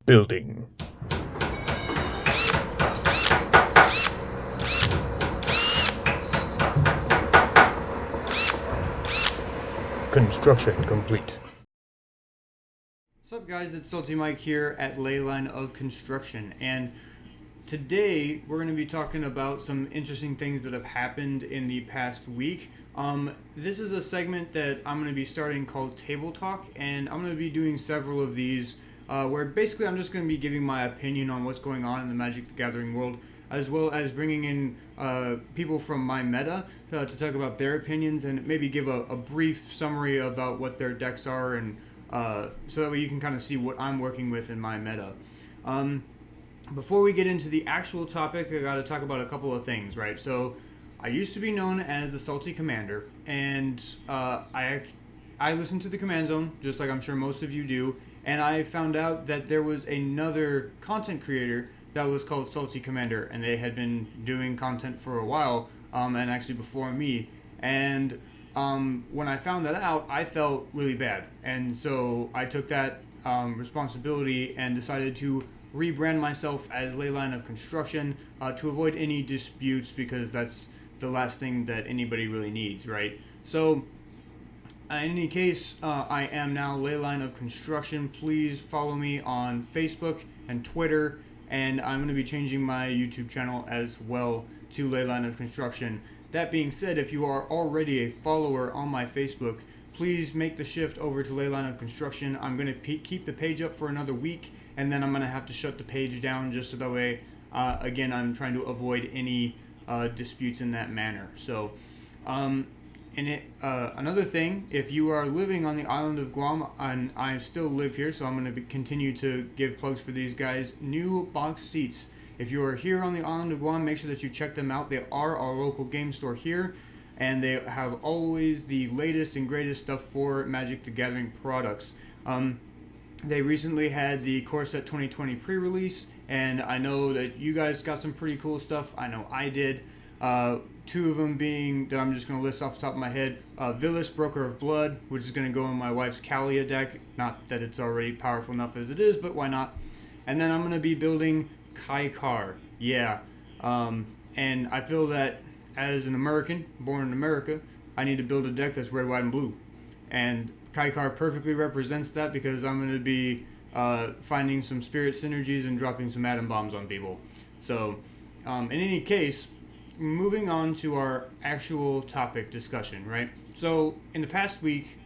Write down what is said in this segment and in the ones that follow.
Building. Construction complete. What's up guys, it's Salty Mike here at Leyline of Construction, and today we're going to be talking about some interesting things that have happened in the past week. This is a segment that I'm going to be starting called Table Talk, and I'm going to be doing several of these where basically I'm just going to be giving my opinion on what's going on in the Magic the Gathering world, as well as bringing in people from my meta to talk about their opinions and maybe give a brief summary about what their decks are, and so that way you can kind of see what I'm working with in my meta. Before we get into the actual topic, I got to talk about a couple of things, right? So I used to be known as the Salty Commander, and I listened to the Command Zone, just like I'm sure most of you do, and I found out that there was another content creator that was called Salty Commander, and they had been doing content for a while, and actually before me. And when I found that out, I felt really bad, and so I took that responsibility and decided to rebrand myself as Leyline of Construction to avoid any disputes, because that's the last thing that anybody really needs, right? So in any case, I am now Leyline of Construction. Please follow me on Facebook and Twitter, and I'm going to be changing my YouTube channel as well to Leyline of Construction. That being said, if you are already a follower on my Facebook, please make the shift over to Leyline of Construction. I'm going to keep the page up for another week, and then I'm going to have to shut the page down, just so that way, again, I'm trying to avoid any disputes in that manner. So, another thing, if you are living on the island of Guam, and I still live here, so I'm going to continue to give plugs for these guys, new box seats. If you are here on the island of Guam, make sure that you check them out. They are our local game store here, and they have always the latest and greatest stuff for Magic the Gathering products. They recently had the Core Set 2020 pre-release, and I know that you guys got some pretty cool stuff. I know I did. Two of them being, that I'm just going to list off the top of my head, Villis, Broker of Blood, which is going to go in my wife's Kalia deck. Not that it's already powerful enough as it is, but why not? And then I'm going to be building Kaikar. Yeah. And I feel that as an American, born in America, I need to build a deck that's red, white, and blue. And Kaikar perfectly represents that, because I'm going to be finding some spirit synergies and dropping some atom bombs on people. So, in any case, moving on to our actual topic discussion, right? So, in the past week,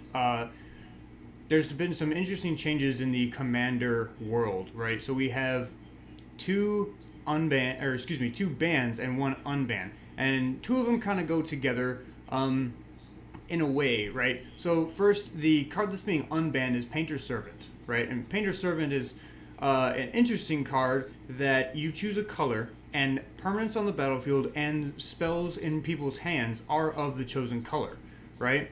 there's been some interesting changes in the Commander world, right? So we have two bans and one unban, and two of them kind of go together in a way, right? So first, the card that's being unbanned is Painter's Servant, right? And Painter's Servant is an interesting card that you choose a color, and permanents on the battlefield and spells in people's hands are of the chosen color, right?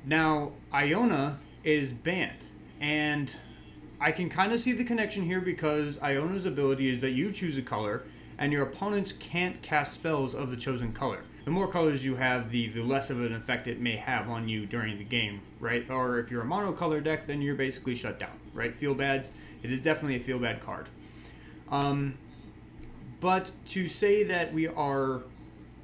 Now, Iona is banned, and I can kind of see the connection here, because Iona's ability is that you choose a color, and your opponents can't cast spells of the chosen color. The more colors you have, the less of an effect it may have on you during the game, right? Or if you're a monocolor deck, then you're basically shut down, right? Feel bads, it is definitely a feel bad card. But to say that we are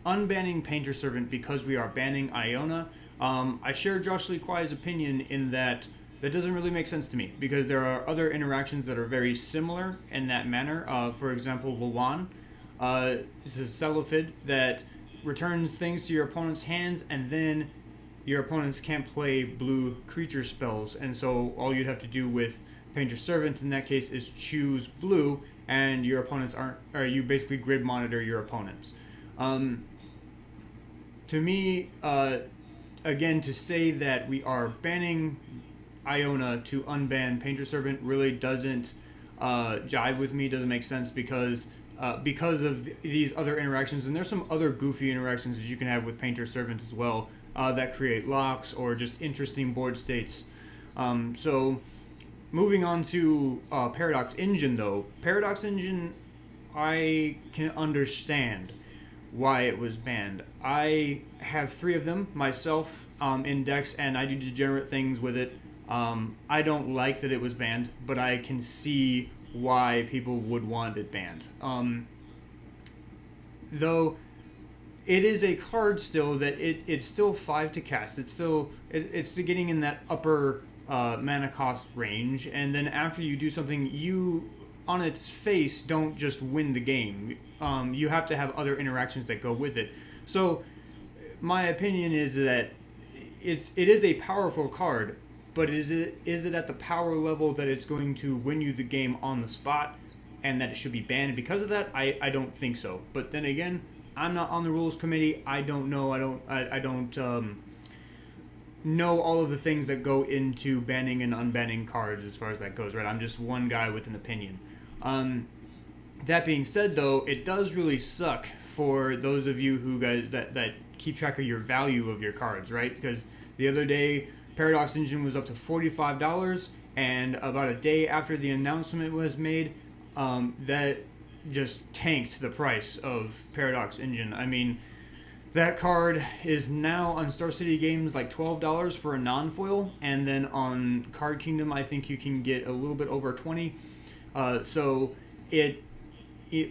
unbanning Painter's Servant because we are banning Iona, I share Josh Lee Kwai's opinion in that doesn't really make sense to me, because there are other interactions that are very similar in that manner. For example, Luan is a Cephalophid that returns things to your opponent's hands, and then your opponents can't play blue creature spells, and so all you'd have to do with Painter's Servant in that case is choose blue, and your opponents you basically grid monitor your opponents. To me, again, to say that we are banning Iona to unban Painter's Servant really doesn't jive with me, doesn't make sense, because of these other interactions, and there's some other goofy interactions that you can have with Painter's Servant as well that create locks or just interesting board states. So moving on to Paradox Engine, though. Paradox Engine, I can understand why it was banned. I have 3 of them myself in decks, and I do degenerate things with it I don't like that it was banned, but I can see why people would want it banned. Though it is a card still that it's still 5 to cast. It's getting in that upper mana cost range, and then after you do something, you on its face don't just win the game. You have to have other interactions that go with it. So my opinion is that it is a powerful card, but is it at the power level that it's going to win you the game on the spot, and that it should be banned because of that? I don't think so. But then again, I'm not on the rules committee. I don't know. I don't know all of the things that go into banning and unbanning cards as far as that goes, right? I'm just one guy with an opinion. That being said, though, it does really suck for those of you who guys that keep track of your value of your cards, right? Because the other day, Paradox Engine was up to $45, and about a day after the announcement was made, that just tanked the price of Paradox Engine. I mean, that card is now on Star City Games like $12 for a non-foil, and then on Card Kingdom I think you can get a little bit over 20. So it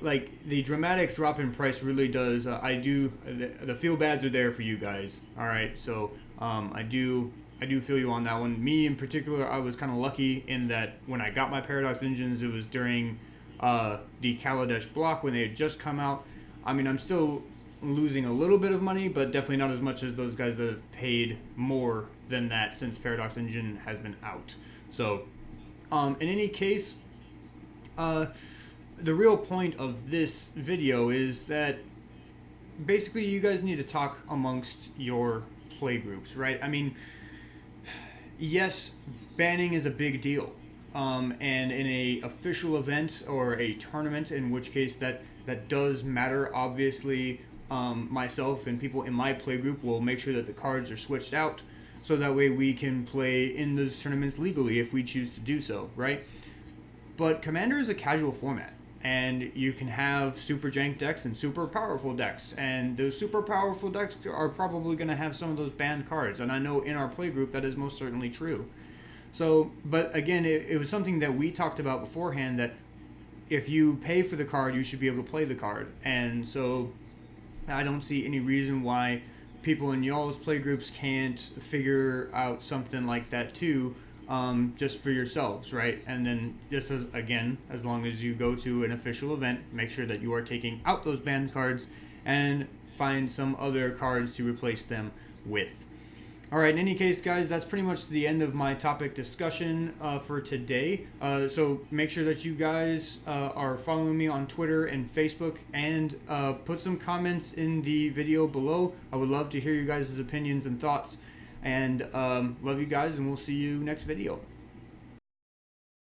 like the dramatic drop in price really does. The feel bads are there for you guys. All right, so I do feel you on that one. Me in particular, I was kind of lucky in that when I got my Paradox Engines, it was during the Kaladesh block when they had just come out. I mean, I'm still losing a little bit of money, but definitely not as much as those guys that have paid more than that since Paradox Engine has been out. So, in any case, the real point of this video is that basically you guys need to talk amongst your play groups, right? I mean, yes, banning is a big deal. And in a official event or a tournament, in which case that does matter, obviously, myself and people in my play group will make sure that the cards are switched out, so that way we can play in those tournaments legally if we choose to do so, right? But Commander is a casual format, and you can have super jank decks and super powerful decks, and those super powerful decks are probably going to have some of those banned cards, and I know in our play group that is most certainly true. So, but again, it was something that we talked about beforehand, that if you pay for the card, you should be able to play the card. And so I don't see any reason why people in y'all's play groups can't figure out something like that too, just for yourselves, right? And then just as long as you go to an official event, make sure that you are taking out those banned cards and find some other cards to replace them with. Alright, in any case, guys, that's pretty much the end of my topic discussion for today. So make sure that you guys are following me on Twitter and Facebook, and put some comments in the video below. I would love to hear you guys' opinions and thoughts. And love you guys, and we'll see you next video.